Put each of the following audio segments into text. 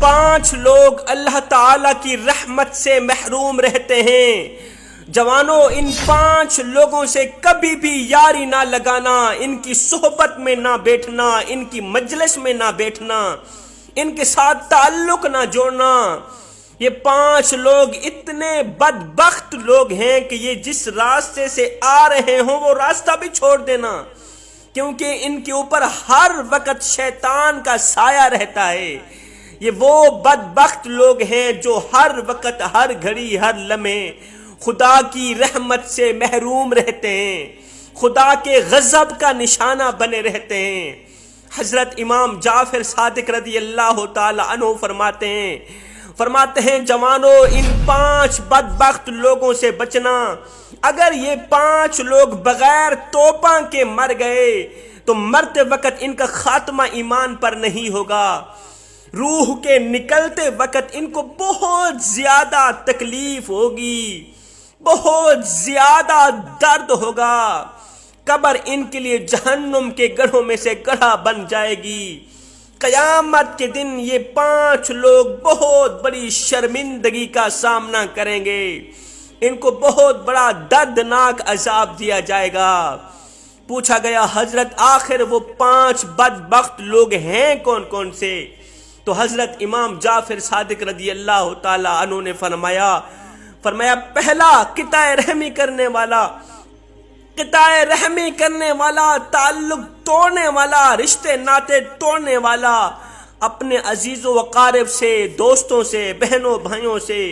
5 لوگ اللہ تعالیٰ کی رحمت سے محروم رہتے ہیں۔ جوانوں، ان 5 لوگوں سے کبھی بھی یاری نہ لگانا، ان کی صحبت میں نہ بیٹھنا، ان کی مجلس میں نہ بیٹھنا، ان کے ساتھ تعلق نہ جوڑنا۔ یہ 5 لوگ اتنے بدبخت لوگ ہیں کہ یہ جس راستے سے آ رہے ہوں وہ راستہ بھی چھوڑ دینا، کیونکہ ان کے اوپر ہر وقت شیطان کا سایہ رہتا ہے۔ یہ وہ بدبخت لوگ ہیں جو ہر وقت، ہر گھڑی، ہر لمحے خدا کی رحمت سے محروم رہتے ہیں، خدا کے غضب کا نشانہ بنے رہتے ہیں۔ حضرت امام جعفر صادق رضی اللہ تعالی عنہ فرماتے ہیں جوانوں، ان 5 بدبخت لوگوں سے بچنا۔ اگر یہ 5 لوگ بغیر توبہ کے مر گئے تو مرتے وقت ان کا خاتمہ ایمان پر نہیں ہوگا۔ روح کے نکلتے وقت ان کو بہت زیادہ تکلیف ہوگی، بہت زیادہ درد ہوگا۔ قبر ان کے لیے جہنم کے گڑھوں میں سے گڑھا بن جائے گی۔ قیامت کے دن یہ 5 لوگ بہت بڑی شرمندگی کا سامنا کریں گے، ان کو بہت بڑا دردناک عذاب دیا جائے گا۔ پوچھا گیا حضرت آخر وہ 5 بدبخت لوگ ہیں کون کون سے؟ تو حضرت امام جعفر صادق رضی اللہ تعالی عنہ نے فرمایا پہلا قطع رحمی کرنے والا، تعلق توڑنے والا، رشتے ناطے توڑنے والا، اپنے عزیز و اقارب سے، دوستوں سے، بہنوں بھائیوں سے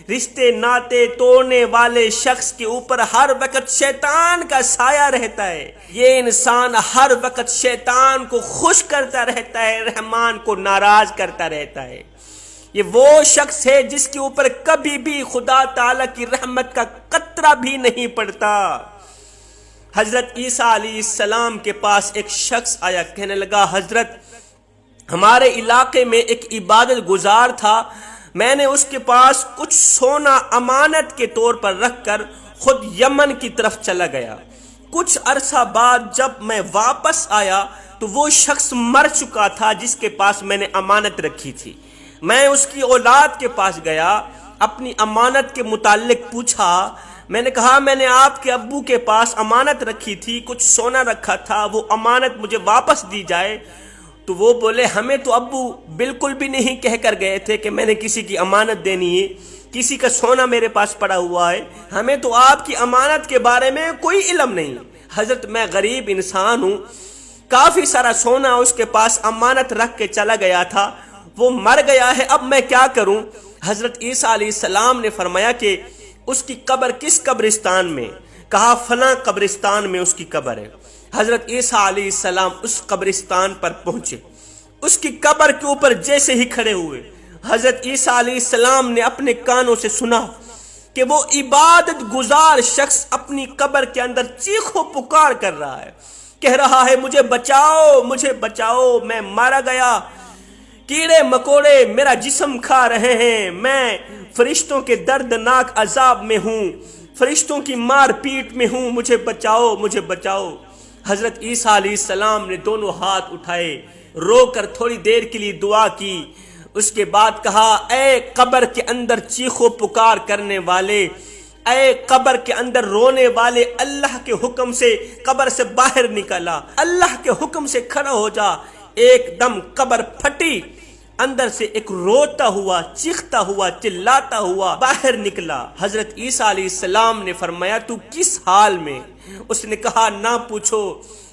رشتے ناطے توڑنے والے شخص کے اوپر ہر وقت شیطان کا سایہ رہتا ہے۔ یہ انسان ہر وقت شیطان کو خوش کرتا رہتا ہے، رحمان کو ناراض کرتا رہتا ہے۔ یہ وہ شخص ہے جس کے اوپر کبھی بھی خدا تعالی کی رحمت کا قطرہ بھی نہیں پڑتا۔ حضرت عیسیٰ علیہ السلام کے پاس ایک شخص آیا، کہنے لگا حضرت ہمارے علاقے میں ایک عبادت گزار تھا، میں نے اس کے پاس کچھ سونا امانت کے طور پر رکھ کر خود یمن کی طرف چلا گیا۔ کچھ عرصہ بعد جب میں واپس آیا تو وہ شخص مر چکا تھا جس کے پاس میں نے امانت رکھی تھی۔ میں اس کی اولاد کے پاس گیا، اپنی امانت کے متعلق پوچھا، میں نے کہا میں نے آپ کے ابو کے پاس امانت رکھی تھی، کچھ سونا رکھا تھا، وہ امانت مجھے واپس دی جائے۔ تو وہ بولے ہمیں تو ابو بالکل بھی نہیں کہہ کر گئے تھے کہ میں نے کسی کی امانت دینی ہے، کسی کا سونا میرے پاس پڑا ہوا ہے، ہمیں تو آپ کی امانت کے بارے میں کوئی علم نہیں۔ حضرت میں غریب انسان ہوں، کافی سارا سونا اس کے پاس امانت رکھ کے چلا گیا تھا، وہ مر گیا ہے، اب میں کیا کروں؟ حضرت عیسیٰ علیہ السلام نے فرمایا کہ اس کی قبر کس قبرستان میں؟ کہا فلاں قبرستان میں اس کی قبر ہے۔ حضرت عیسیٰ علیہ السلام اس قبرستان پر پہنچے، اس کی قبر کے اوپر جیسے ہی کھڑے ہوئے، حضرت عیسیٰ علیہ السلام نے اپنے کانوں سے سنا کہ وہ عبادت گزار شخص اپنی قبر کے اندر چیخ و پکار کر رہا ہے، کہہ رہا ہے مجھے بچاؤ، مجھے بچاؤ، میں مارا گیا، کیڑے مکوڑے میرا جسم کھا رہے ہیں، میں فرشتوں کے دردناک عذاب میں ہوں، فرشتوں کی مار پیٹ میں ہوں، مجھے بچاؤ، مجھے بچاؤ۔ حضرت عیسیٰ علیہ السلام نے دونوں ہاتھ اٹھائے، رو کر تھوڑی دیر کے لیے دعا کی، اس کے بعد کہا اے قبر کے اندر چیخو پکار کرنے والے، اے قبر کے اندر رونے والے، اللہ کے حکم سے قبر سے باہر نکلا، اللہ کے حکم سے کھڑا ہو جا۔ ایک دم قبر پھٹی، اندر سے ایک روتا ہوا، چیختا ہوا، چلاتا ہوا باہر نکلا۔ حضرت عیسیٰ علیہ السلام نے فرمایا تو کس حال میں؟ اس نے کہا نہ پوچھو،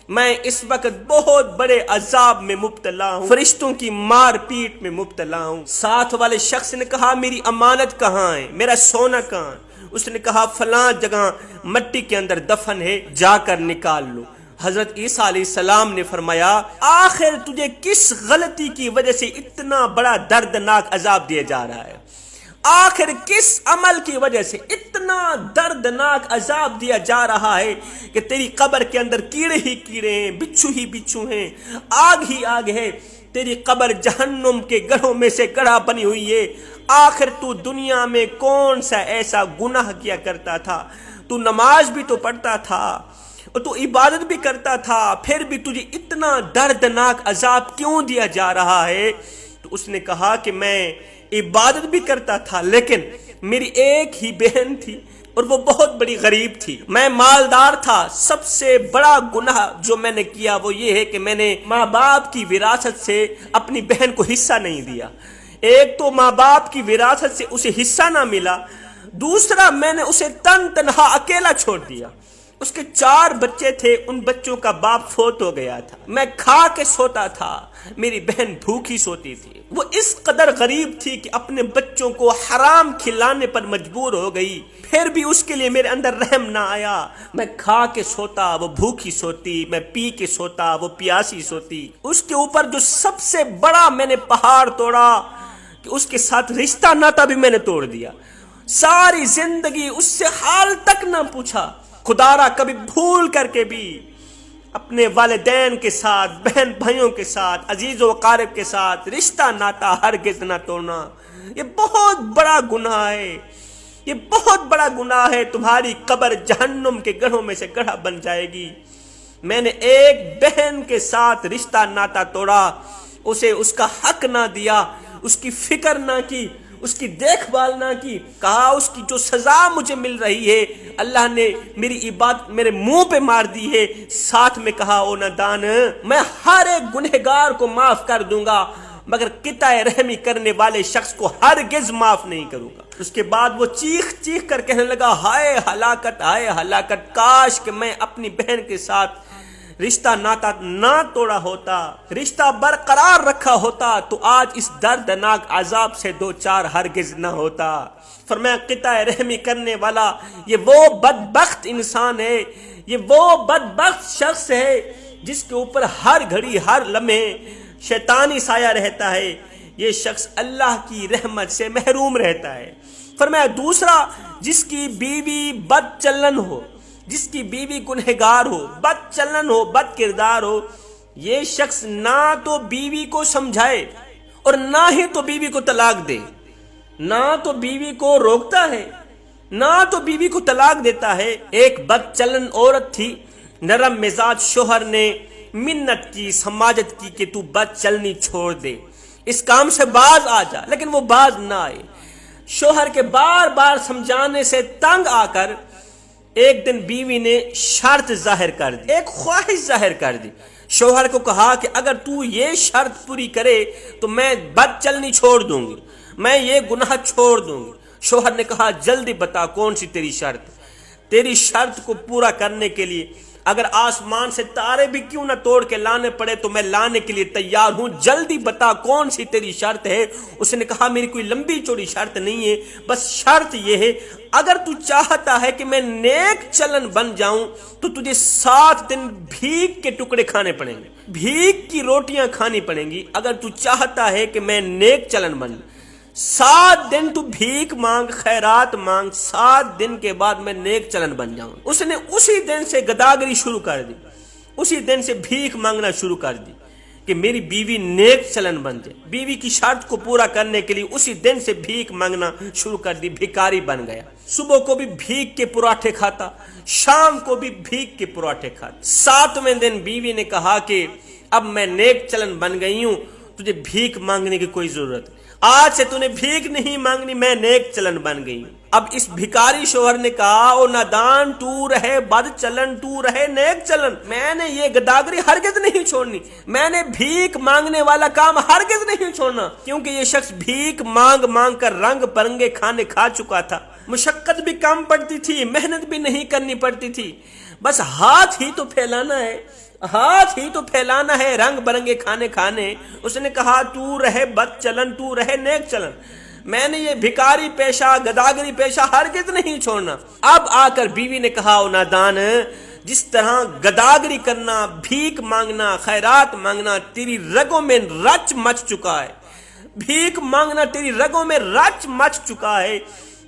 میں اس وقت بہت بڑے عذاب میں مبتلا ہوں، فرشتوں کی مار پیٹ میں مبتلا ہوں۔ ساتھ والے شخص نے کہا میری امانت کہاں ہے، میرا سونا کہاں ہے؟ اس نے کہا فلاں جگہ مٹی کے اندر دفن ہے، جا کر نکال لو۔ حضرت عیسیٰ علیہ السلام نے فرمایا آخر تجھے کس غلطی کی وجہ سے اتنا بڑا دردناک عذاب دیا جا رہا ہے؟ آخر کس عمل کی وجہ سے اتنا دردناک عذاب دیا جا رہا ہے کہ تیری قبر کے اندر کیڑے ہی کیڑے ہیں، بچھو ہی بچھو ہیں، آگ ہی آگ ہے، تیری قبر جہنم کے گڑھوں میں سے گڑھا بنی ہوئی ہے۔ آخر تو دنیا میں کون سا ایسا گناہ کیا کرتا تھا؟ تو نماز بھی تو پڑھتا تھا اور تو عبادت بھی کرتا تھا، پھر بھی تجھے اتنا دردناک عذاب کیوں دیا جا رہا ہے؟ تو تو اس نے کہا کہ میں عبادت بھی کرتا تھا لیکن میری ایک ہی بہن تھی اور وہ بہت بڑی غریب تھی، میں مالدار تھا۔ سب سے بڑا گناہ جو میں نے کیا وہ یہ ہے کہ میں نے ماں باپ کی وراثت سے اپنی بہن کو حصہ نہیں دیا۔ ایک تو ماں باپ کی وراثت سے اسے حصہ نہ ملا، دوسرا میں نے اسے تنہا اکیلا چھوڑ دیا۔ اس کے 4 بچے تھے، ان بچوں کا باپ فوت ہو گیا تھا، میں کھا کے سوتا تھا، میری بہن بھوکی سوتی تھی۔ وہ اس قدر غریب تھی کہ اپنے بچوں کو حرام کھلانے پر مجبور ہو گئی، پھر بھی اس کے لیے میرے اندر رحم نہ آیا۔ میں کھا کے سوتا، وہ بھوکی سوتی، میں پی کے سوتا، وہ پیاسی سوتی۔ اس کے اوپر جو سب سے بڑا میں نے پہاڑ توڑا کہ اس کے ساتھ رشتہ ناتا بھی میں نے توڑ دیا۔ ساری زندگی اس سے حال تک نہ پوچھا، خدا را کبھی بھول کر کے بھی اپنے والدین کے ساتھ، بہن بھائیوں کے ساتھ، عزیز و اقارب کے ساتھ رشتہ ناتا ہرگز نہ توڑنا۔ یہ بہت بڑا گناہ ہے، یہ بہت بڑا گناہ ہے۔ تمہاری قبر جہنم کے گڑھوں میں سے گڑھا بن جائے گی۔ میں نے ایک بہن کے ساتھ رشتہ ناتا توڑا، اسے اس کا حق نہ دیا، اس کی فکر نہ کی، اس کی دیکھ بھال نہ کی۔ کہا اس کی جو سزا مجھے مل رہی ہے اللہ نے میری عبادت میرے منہ پہ مار دی ہے، ساتھ میں کہا او نادان، میں ہر ایک گنہگار کو معاف کر دوں گا مگر قطع رحمی کرنے والے شخص کو ہرگز معاف نہیں کروں گا۔ اس کے بعد وہ چیخ چیخ کر کہنے لگا، ہائے ہلاکت، ہائے ہلاکت، کاش کہ میں اپنی بہن کے ساتھ رشتہ ناتا نہ توڑا ہوتا، رشتہ برقرار رکھا ہوتا تو آج اس دردناک عذاب سے 2-4 ہرگز نہ ہوتا۔ فرمایا قطع رحمی کرنے والا یہ وہ بدبخت انسان ہے، یہ وہ بدبخت شخص ہے جس کے اوپر ہر گھڑی ہر لمحے شیطانی سایہ رہتا ہے، یہ شخص اللہ کی رحمت سے محروم رہتا ہے۔ فرمایا دوسرا، جس کی بیوی بد چلن ہو، جس کی بیوی گنہگار ہو، بد چلن ہو، بد کردار ہو، یہ شخص نہ تو بیوی کو سمجھائے اور نہ ہی تو بیوی کو طلاق دے، نہ تو بیوی کو روکتا ہے نہ تو بیوی کو طلاق دیتا ہے۔ ایک بد چلن عورت تھی، نرم مزاج شوہر نے منت کی، سماجت کی کہ تو بد چلنی چھوڑ دے، اس کام سے باز آ جا، لیکن وہ باز نہ آئے۔ شوہر کے بار بار سمجھانے سے تنگ آ کر ایک دن بیوی نے شرط ظاہر کر دی، ایک خواہش ظاہر کر دی۔ شوہر کو کہا کہ اگر تو یہ شرط پوری کرے تو میں بد چلنی چھوڑ دوں گی، میں یہ گناہ چھوڑ دوں گی۔ شوہر نے کہا جلدی بتا کون سی تیری شرط؟ تیری شرط کو پورا کرنے کے لیے اگر آسمان سے تارے بھی کیوں نہ توڑ کے لانے پڑے تو میں لانے کے لیے تیار ہوں، جلدی بتا کون سی تیری شرط ہے۔ اس نے کہا میری کوئی لمبی چوڑی شرط نہیں ہے، بس شرط یہ ہے اگر تو چاہتا ہے کہ میں نیک چلن بن جاؤں تو تجھے 7 دن بھیک کے ٹکڑے کھانے پڑیں گے، بھیک کی روٹیاں کھانی پڑیں گی۔ اگر تو چاہتا ہے کہ میں نیک چلن بن 7 دن تو بھیک مانگ، خیرات مانگ، 7 دن کے بعد میں نیک چلن بن جاؤں۔ اس نے اسی دن سے گداگری شروع کر دی، اسی دن سے بھیک مانگنا شروع کر دی کہ میری بیوی نیک چلن بن جائے۔ بیوی کی شرط کو پورا کرنے کے لیے اسی دن سے بھیک مانگنا شروع کر دی، بھیکاری بن گیا۔ صبح کو بھی بھیک کے پراٹھے کھاتا، شام کو بھی بھیک کے پراٹھے کھاتا۔ 7ویں دن بیوی نے کہا کہ اب میں نیک چلن بن گئی ہوں، تجھے بھیک مانگنے کی کوئی ضرورت، آج سے تو نے بھیک نہیں مانگنی، میں نیک چلن بن گئی ہوں۔ اب اس بھکاری شوہر نے کہا او نادان، تو رہے بد چلن، تو رہے نیک چلن، میں نے یہ گداگری ہرگز نہیں چھوڑنی، میں نے بھیک مانگنے والا کام ہرگز نہیں چھوڑنا، کیونکہ یہ شخص بھیک مانگ مانگ کر رنگ برنگے کھانے کھا چکا تھا، مشقت بھی کم پڑتی تھی، محنت بھی نہیں کرنی پڑتی تھی، بس ہاتھ ہی تو پھیلانا ہے، ہاتھ ہی تو پھیلانا ہے رنگ برنگے کھانے کھانے۔ اس نے کہا تو رہے بد چلن، تو رہے نیک چلن، میں نے یہ بھکاری پیشہ، گداگری پیشہ ہرگز نہیں چھوڑنا۔ اب آ کر بیوی نے کہا او نادان، جس طرح گداگری کرنا، بھیک مانگنا، خیرات مانگنا تیری رگوں میں رچ مچ چکا ہے، بھیک مانگنا تیری رگوں میں رچ مچ چکا ہے،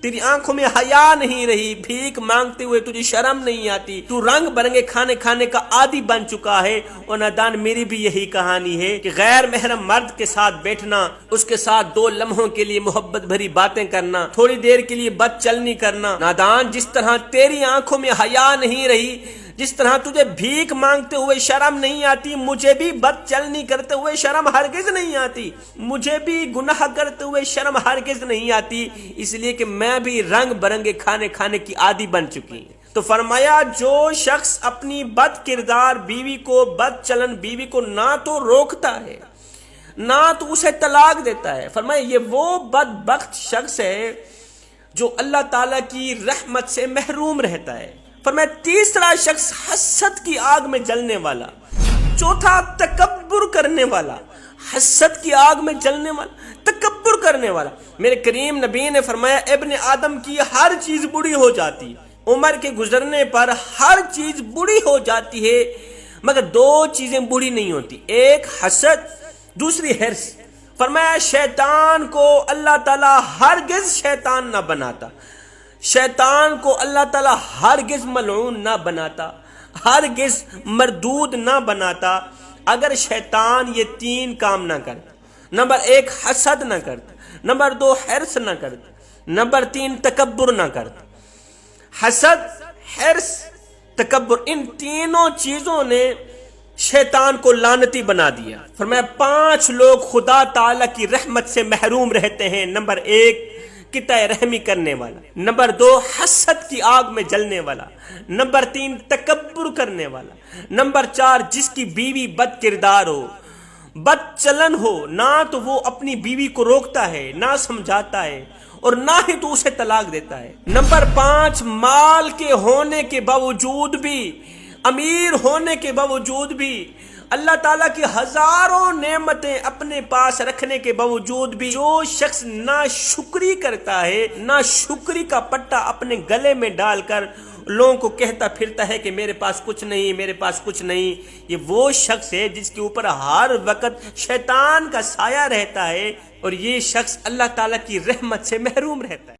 تیری آنکھوں میں حیا نہیں رہی، بھیک مانگتے ہوئے تجھے شرم نہیں آتی، تو رنگ برنگے کھانے کھانے کا عادی بن چکا ہے۔ اور نادان میری بھی یہی کہانی ہے کہ غیر محرم مرد کے ساتھ بیٹھنا، اس کے ساتھ 2 لمحوں کے لیے محبت بھری باتیں کرنا، تھوڑی دیر کے لیے بد چلنی کرنا۔ نادان جس طرح تیری آنکھوں میں حیا نہیں رہی، جس طرح تجھے بھیک مانگتے ہوئے شرم نہیں آتی، مجھے بھی بد چلنی کرتے ہوئے شرم ہرگز نہیں آتی، مجھے بھی گناہ کرتے ہوئے شرم ہرگز نہیں آتی، اس لیے کہ میں بھی رنگ برنگے کھانے کی عادی بن چکی۔ تو فرمایا جو شخص اپنی بد کردار بیوی کو، بد چلن بیوی کو نہ تو روکتا ہے نہ تو اسے طلاق دیتا ہے، فرمایا یہ وہ بدبخت شخص ہے جو اللہ تعالیٰ کی رحمت سے محروم رہتا ہے۔ فرمایا تیسرا شخص حسد کی آگ میں جلنے والا، چوتھا تکبر کرنے والا، حسد کی آگ میں جلنے والا، تکبر کرنے والا۔ میرے کریم نبی نے فرمایا ابن آدم کی ہر چیز بری ہو جاتی، عمر کے گزرنے پر ہر چیز بری ہو جاتی ہے مگر دو چیزیں بری نہیں ہوتی، ایک حسد، دوسری حرص۔ فرمایا شیطان کو اللہ تعالیٰ ہرگز شیطان نہ بناتا، شیطان کو اللہ تعالیٰ ہرگز ملعون نہ بناتا، ہرگز مردود نہ بناتا اگر شیطان یہ تین کام نہ کرتا۔ نمبر ایک حسد نہ کرتا، نمبر دو حرص نہ کرتا، نمبر تین تکبر نہ کرتا۔ حسد، حرص، تکبر، ان تینوں چیزوں نے شیطان کو لعنتی بنا دیا۔ فرمایا 5 لوگ خدا تعالی کی رحمت سے محروم رہتے ہیں۔ نمبر 1 قطع رحمی کرنے والا، نمبر 2 حسد کی آگ میں جلنے والا، نمبر 3 تکبر کرنے والا، نمبر 4 جس کی بیوی بد کردار ہو، بد چلن ہو، نہ تو وہ اپنی بیوی کو روکتا ہے، نہ سمجھاتا ہے اور نہ ہی تو اسے طلاق دیتا ہے۔ نمبر 5 مال کے ہونے کے باوجود بھی، امیر ہونے کے باوجود بھی، اللہ تعالیٰ کی ہزاروں نعمتیں اپنے پاس رکھنے کے باوجود بھی جو شخص ناشکری کرتا ہے، ناشکری کا پٹا اپنے گلے میں ڈال کر لوگوں کو کہتا پھرتا ہے کہ میرے پاس کچھ نہیں، میرے پاس کچھ نہیں، یہ وہ شخص ہے جس کے اوپر ہر وقت شیطان کا سایہ رہتا ہے اور یہ شخص اللہ تعالیٰ کی رحمت سے محروم رہتا ہے۔